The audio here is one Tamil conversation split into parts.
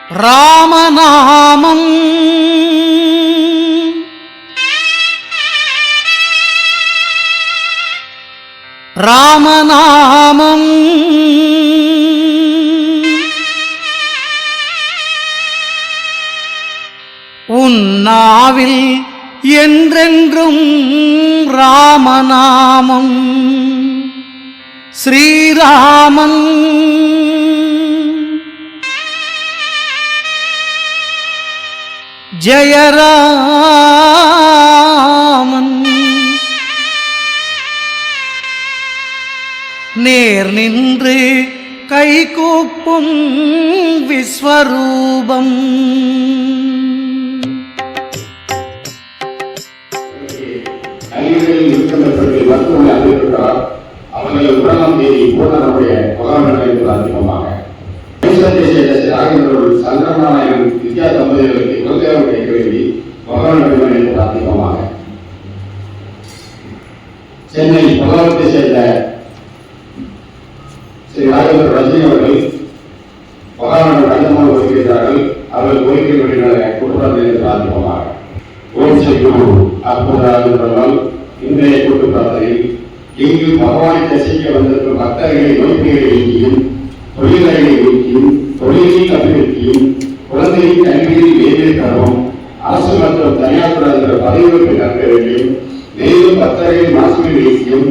ராமநாமம் ராமநாமம் உன்னாவில் என்றென்றும் ராமநாமம் ஸ்ரீராமன் ஜெயராமன் நேர் நின்று கைகூப்பும் விஸ்வரூபம் அவர்கள் உடலாம் தேதி பூர்ணனுடைய புகாரங்களுக்கு அதிகமாக சங்கரநாராயணன் வித்யா தம்பதிகளுக்கு குலதேவனுடைய கேள்வி புகாரனுக்கு அதிகமாக சென்னை புகாரத்தை சேர்ந்த ஸ்ரீ ராஜேந்திர ரஜினி அவர்கள் புகாரனுக்கு அதிகமாக ஒதுக்கிறார்கள். அவர்கள் கோரிக்கைகளின் கூட்டுப்பிரார்த்தனை அதிகமாக ஓம் ஸ்ரீ குரு அற்புதராஜனால் இன்றைய கூட்டு பிரார்த்தனை இங்கு பகவானை தரிசிக்க வந்திருக்கும் பக்தர்களை நோய்களை நீக்கியும் தொழில்களை நீக்கியும் தொழிலில் அபிவிருத்தியும் குழந்தையின் கல்வியில் வேலை தரவும் அரசு மற்றும் தனியார் துறை பதவிகளுக்கு கற்க வேண்டும். மேலும் பக்தர்களின் மாசுவை நீக்கியும்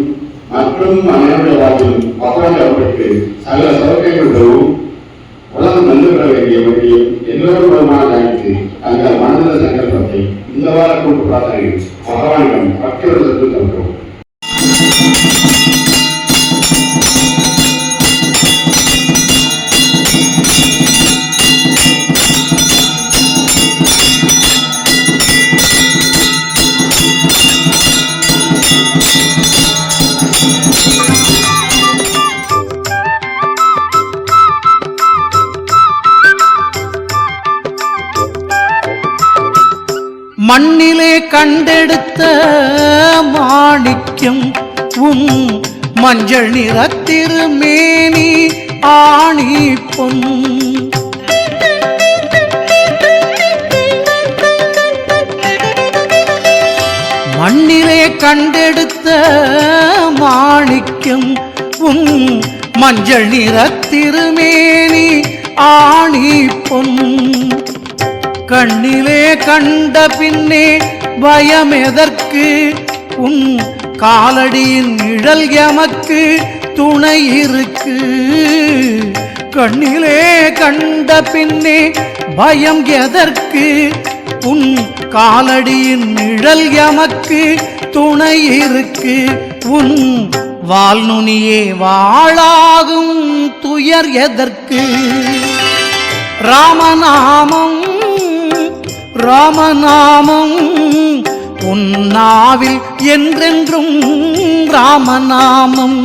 மற்றும் அனைவருடைய வாழ்வில் பகவான் அவர்களுக்கு சகல சௌகரியங்கள் தரவும் உலகம் நன்கு பெற வேண்டிய வழியும் எல்லோருமான அழைத்து தங்கள் மனதில சங்கல்பத்தை இந்த வார கூட்டு பிரார்த்தனையில் பகவானிடம் பக்தியோடு தந்தோம். மண்ணிலே கண்டெடுத்த மாணிக்கம் உன் மஞ்சள் நிறத்திருமேனி ஆணி பொன் மண்ணிலே கண்டெடுத்த மாணிக்கம் உன் மஞ்சள் நிறத்திருமேனி ஆணி பொன் கண்ணிலே கண்ட பின்னே பயம் எதற்கு உன் காலடியின் நிழல் எமக்கு துணை இருக்கு. கண்ணிலே கண்ட பின்னே பயம் எதற்கு உன் காலடியின் நிழல் எமக்கு துணை இருக்கு. உன் வாழ்நுனியே வாழாகும் துயர் எதற்கு. ராமநாமம் ராமநாமம் உன்னாவில் என்றென்றும் ராமநாமம்.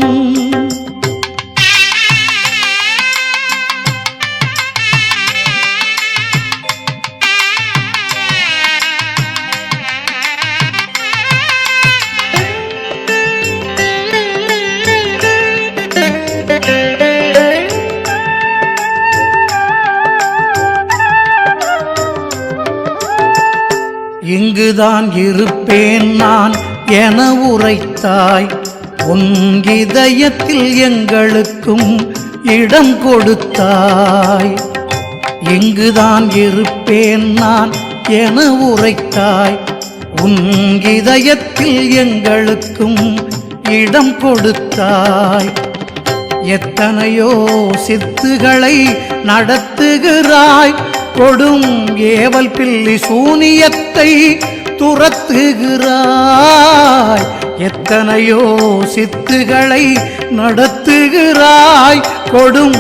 இங்குதான் இருப்பேன் நான் என உரைத்தாய். உன் இதயத்தில் எங்களுக்கும் இடம் கொடுத்தாய். இங்குதான் இருப்பேன் நான் என உரைத்தாய். உன் இதயத்தில் எங்களுக்கும் இடம் கொடுத்தாய். எத்தனையோ சித்துகளை நடத்துகிறாய். கொடும் ஏவல் பில்லி சூனியத்தை துரத்துகிறாய். எத்தனையோ சித்துகளை நடத்துகிறாய். கொடும்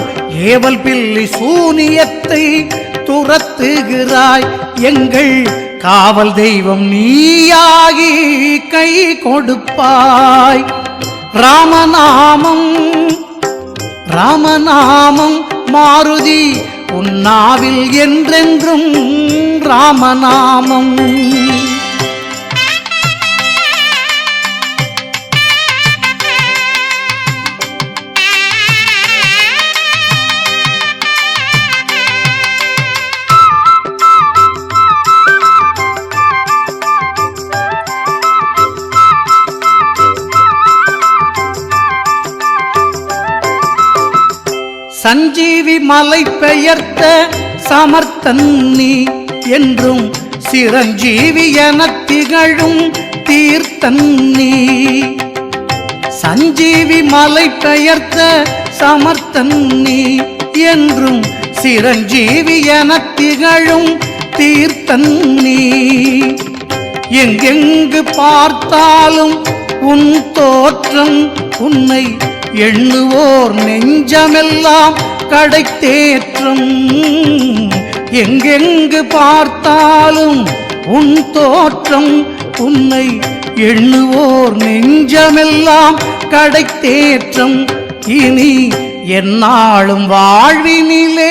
ஏவல் பில்லி சூனியத்தை துரத்துகிறாய். எங்கள் காவல் தெய்வம் நீயாகி கை கொடுப்பாய். ராமநாமம் ராமநாமம் மாருதி உன்னாவில் என்றென்றும் ராமநாமம். சஞ்சீவி மலை பெயர்த்த சமர்த்தன் நீ என்றும் சிரஞ்சீவி எனத் திகழும் தீர்த்தன் நீ. சஞ்சீவி மலை பெயர்த்த சமர்த்தன் நீ என்றும் சிரஞ்சீவி எனத் திகழும் தீர்த்தன் நீ. எங்கெங்கு பார்த்தாலும் உன் தோற்றம் உன்னை எண்ணுவோர் நெஞ்சமெல்லாம் கடைத்தேற்றம். எங்கெங்கு பார்த்தாலும் உன் தோற்றம் உன்னை எண்ணுவோர் நெஞ்சமெல்லாம் கடைத்தேற்றம். இனி எந்நாளும் வாழ்வினிலே